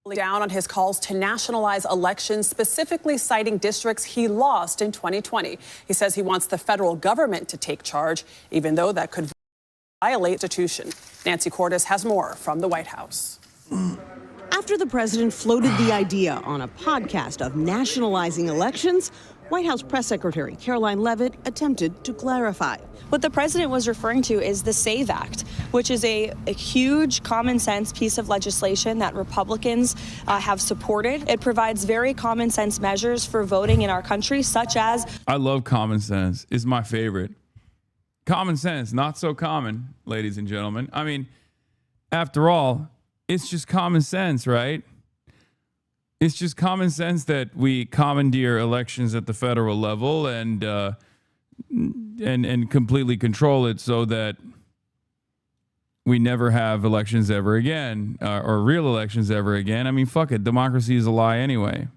Down on his calls to nationalize elections, specifically citing districts he lost in 2020. He says he wants the federal government to take charge, even though that could violate the Constitution. Nancy Cordes has more from the White House. After the president floated the idea on a podcast of nationalizing elections, White House Press Secretary Caroline Leavitt attempted to clarify. What the president was referring to is the SAVE Act, which is a huge common sense piece of legislation that Republicans have supported. It provides very common sense measures for voting in our country, such as... I love common sense. It's my favorite. Common sense, not so common, ladies and gentlemen. I mean, after all, it's just common sense, right? It's just common sense that we commandeer elections at the federal level and completely control it so that we never have elections ever again, or real elections ever again. I mean, fuck it. Democracy is a lie anyway.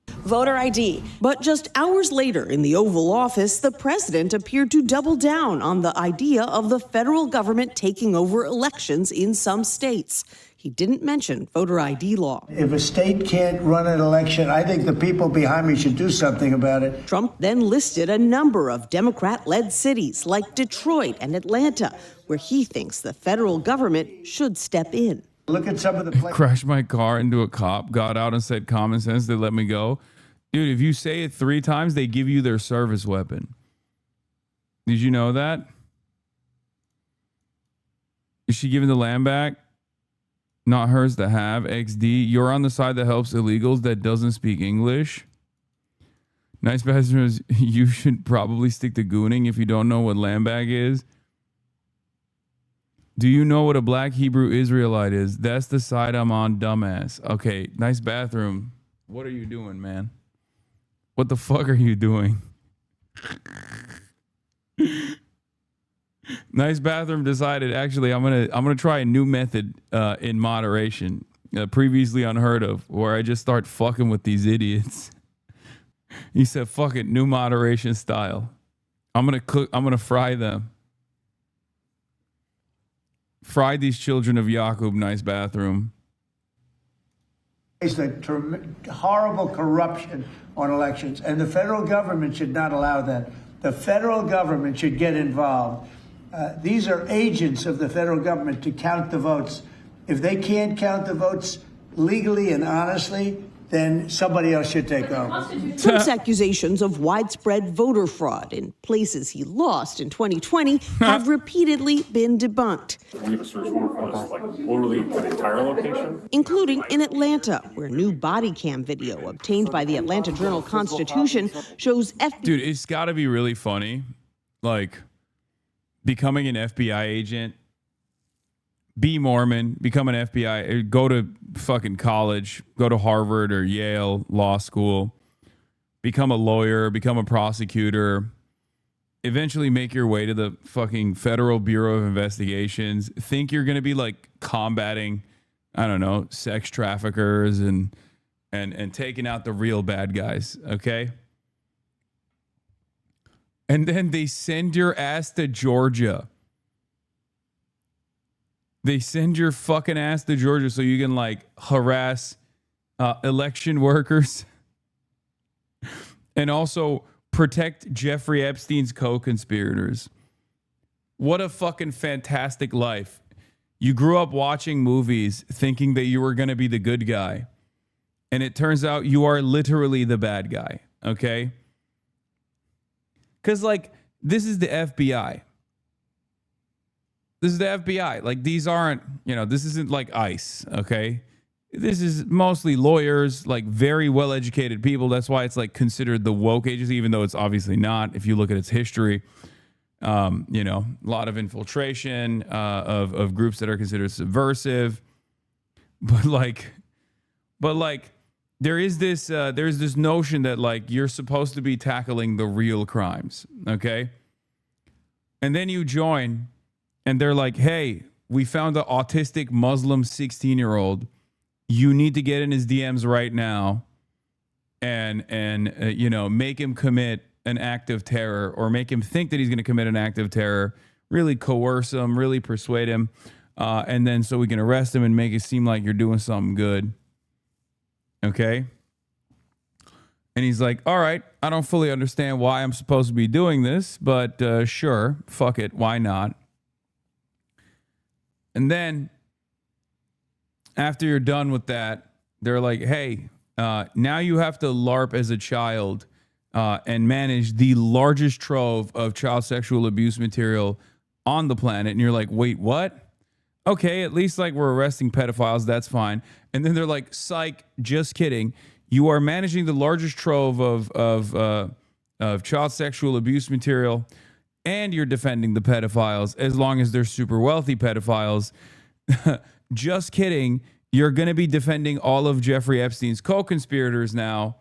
Voter ID. But just hours later in the Oval Office, the president appeared to double down on the idea of the federal government taking over elections in some states. He didn't mention voter ID law. If a state can't run an election, I think the people behind me should do something about it. Trump then listed a number of Democrat-led cities like Detroit and Atlanta, where he thinks the federal government should step in. Look at some of the places. Crashed my car into a cop, got out and said common sense, they let me go. Dude, if you say it 3 times, they give you their service weapon. Did you know that? Is she giving the land back? Not hers to have. XD, you're on the side that helps illegals that doesn't speak English. Nice passengers, you should probably stick to gooning if you don't know what land bag is. Do you know what a black Hebrew Israelite is? That's the side I'm on, dumbass. Okay, nice bathroom. What are you doing, man? What the fuck are you doing? Nice bathroom decided, actually, I'm gonna try a new method in moderation, previously unheard of, where I just start fucking with these idiots. He said, fuck it, new moderation style. I'm gonna fry them. Fry these children of Yaqub, nice bathroom. It's the horrible corruption on elections, and the federal government should not allow that. The federal government should get involved. These are agents of the federal government to count the votes. If they can't count the votes legally and honestly, then somebody else should take over. Trump's accusations of widespread voter fraud in places he lost in 2020 have repeatedly been debunked. We have a search warrant for us, like literally the entire location, including in Atlanta, where new body cam video obtained by the Atlanta Journal-Constitution shows FBI. Dude, it's got to be really funny, like becoming an FBI agent. Be Mormon, become an FBI, go to fucking college, go to Harvard or Yale Law School, become a lawyer, become a prosecutor, eventually make your way to the fucking Federal Bureau of Investigations, think you're going to be like combating, I don't know, sex traffickers and taking out the real bad guys, okay? And then they send your ass to Georgia. They send your fucking ass to Georgia so you can like harass election workers and also protect Jeffrey Epstein's co-conspirators. What a fucking fantastic life. You grew up watching movies thinking that you were going to be the good guy. And it turns out you are literally the bad guy. Okay? Because like, this is the FBI. This is the FBI. Like, these aren't, you know, this isn't like ICE, okay? This is mostly lawyers, like very well-educated people. That's why it's like considered the woke agency, even though it's obviously not. If you look at its history, you know, a lot of infiltration of groups that are considered subversive. But like there's this notion that like you're supposed to be tackling the real crimes, okay? And then you join. And they're like, hey, we found an autistic Muslim 16-year-old. You need to get in his DMs right now and you know, make him commit an act of terror or make him think that he's going to commit an act of terror, really coerce him, really persuade him. And then so we can arrest him and make it seem like you're doing something good. Okay. And he's like, all right, I don't fully understand why I'm supposed to be doing this, but sure, fuck it, why not? And then after you're done with that, they're like, hey, now you have to LARP as a child and manage the largest trove of child sexual abuse material on the planet. And you're like, wait, what? Okay, at least like we're arresting pedophiles, that's fine. And then they're like, psych, just kidding. You are managing the largest trove of child sexual abuse material, and you're defending the pedophiles as long as they're super wealthy pedophiles. Just kidding. You're going to be defending all of Jeffrey Epstein's co-conspirators now.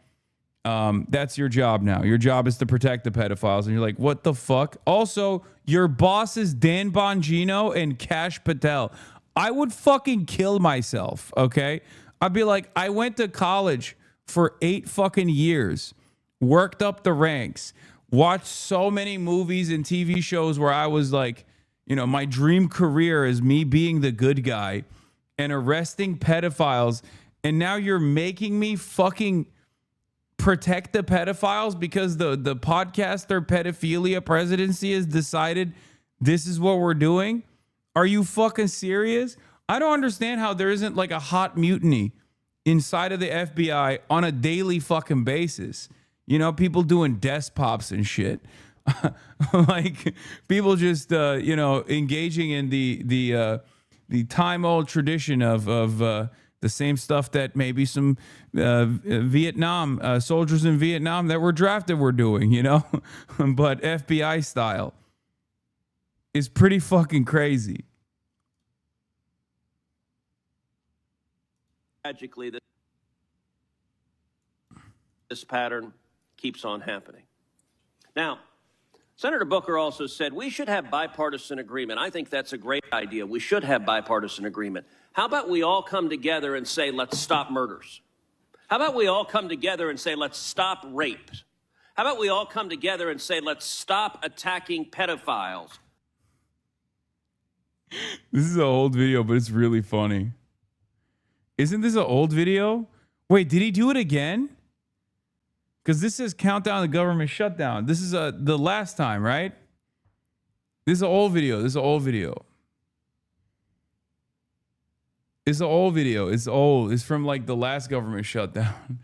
That's your job now. Your job is to protect the pedophiles. And you're like, what the fuck? Also, your boss is Dan Bongino and Kash Patel. I would fucking kill myself, okay? I'd be like, I went to college for 8 fucking years, worked up the ranks, watched so many movies and TV shows where I was like, you know, my dream career is me being the good guy and arresting pedophiles. And now you're making me fucking protect the pedophiles because the podcaster pedophilia presidency has decided this is what we're doing? Are you fucking serious? I don't understand how there isn't like a hot mutiny inside of the FBI on a daily fucking basis. You know, people doing desk pops and shit. Like people just, you know, engaging in the time old tradition of the same stuff that maybe some Vietnam soldiers in Vietnam that were drafted were doing, you know, but FBI style is pretty fucking crazy. Tragically, this pattern keeps on happening. Now, Senator Booker also said we should have bipartisan agreement. I think that's a great idea. We should have bipartisan agreement. How about we all come together and say, let's stop murders? How about we all come together and say, let's stop rape? How about we all come together and say, let's stop attacking pedophiles? This is an old video, but it's really funny. Isn't this an old video? Wait, did he do it again? Because this says countdown to government shutdown. This is the last time, right? This is an old video. This is an old video. It's an old video. It's old. It's from like the last government shutdown.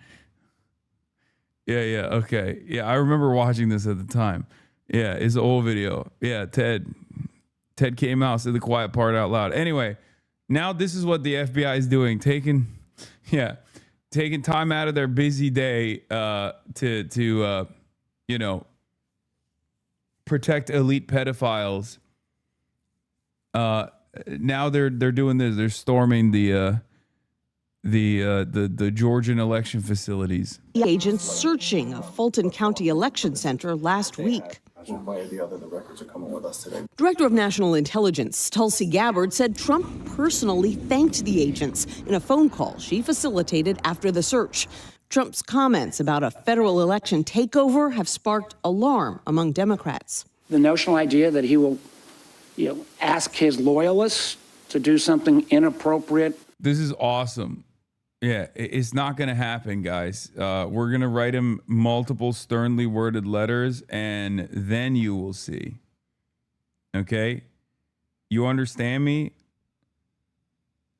Yeah, okay. Yeah, I remember watching this at the time. Yeah, it's an old video. Yeah, Ted came out, said the quiet part out loud. Anyway, now this is what the FBI is doing, taking time out of their busy day to you know, protect elite pedophiles. Now they're doing this. They're storming the Georgian election facilities. Agents searching a Fulton County election center last week. The records are coming with us today. Director of National Intelligence Tulsi Gabbard said Trump personally thanked the agents in a phone call she facilitated after the search. Trump's comments about a federal election takeover have sparked alarm among Democrats. The notional idea that he will, ask his loyalists to do something inappropriate. This is awesome. Yeah, it's not going to happen, guys. We're going to write him multiple sternly worded letters, and then you will see. Okay? You understand me?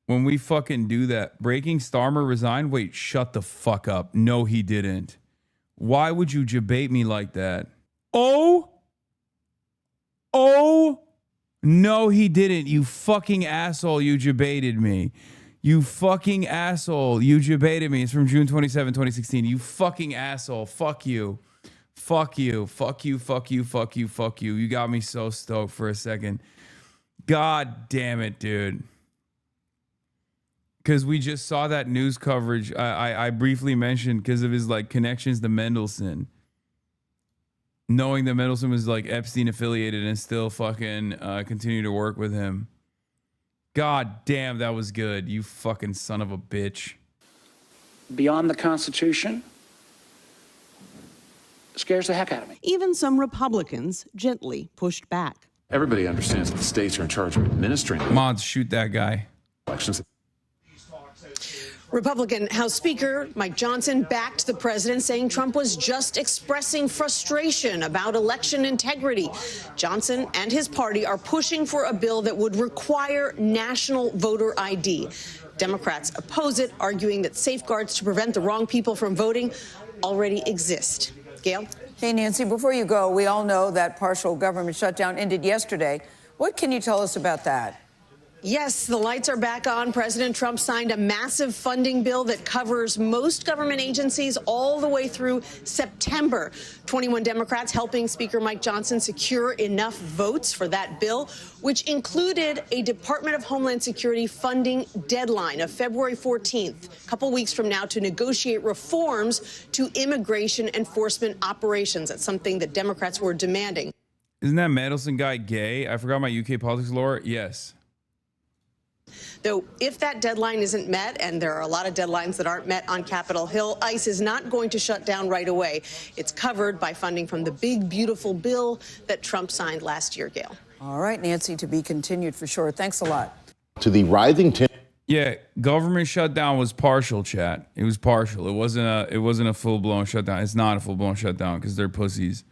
When we fucking do that, Breaking Starmer resigned? Wait, shut the fuck up. No, he didn't. Why would you debate me like that? Oh, no, he didn't. You fucking asshole. You debated me. You fucking asshole. You debated me. It's from June 27, 2016. You fucking asshole. Fuck you. Fuck you. Fuck you. Fuck you. Fuck you. Fuck you. You got me so stoked for a second. God damn it, dude. Because we just saw that news coverage I briefly mentioned because of his like connections to Mendelsohn. Knowing that Mendelsohn was like Epstein affiliated and still fucking continue to work with him. God damn, that was good. You fucking son of a bitch. Beyond the Constitution scares the heck out of me. Even some Republicans gently pushed back. Everybody understands that the states are in charge of administering Mods, shoot that guy. elections. Republican House Speaker Mike Johnson backed the president, saying Trump was just expressing frustration about election integrity. Johnson and his party are pushing for a bill that would require national voter ID. Democrats oppose it, arguing that safeguards to prevent the wrong people from voting already exist. Gail? Hey, Nancy, before you go, we all know that partial government shutdown ended yesterday. What can you tell us about that? Yes, the lights are back on. President Trump signed a massive funding bill that covers most government agencies all the way through September. 21 Democrats helping Speaker Mike Johnson secure enough votes for that bill, which included a Department of Homeland Security funding deadline of February 14th, a couple weeks from now, to negotiate reforms to immigration enforcement operations. That's something that Democrats were demanding. Isn't that Mandelson guy gay? I forgot my UK politics lore. Yes. Though if that deadline isn't met, and there are a lot of deadlines that aren't met on Capitol Hill, ICE is not going to shut down right away. It's covered by funding from the big, beautiful bill that Trump signed last year, Gail. All right, Nancy, to be continued for sure. Thanks a lot. To the rising Yeah, government shutdown was partial, chat. It was partial. It wasn't a full-blown shutdown. It's not a full-blown shutdown because they're pussies.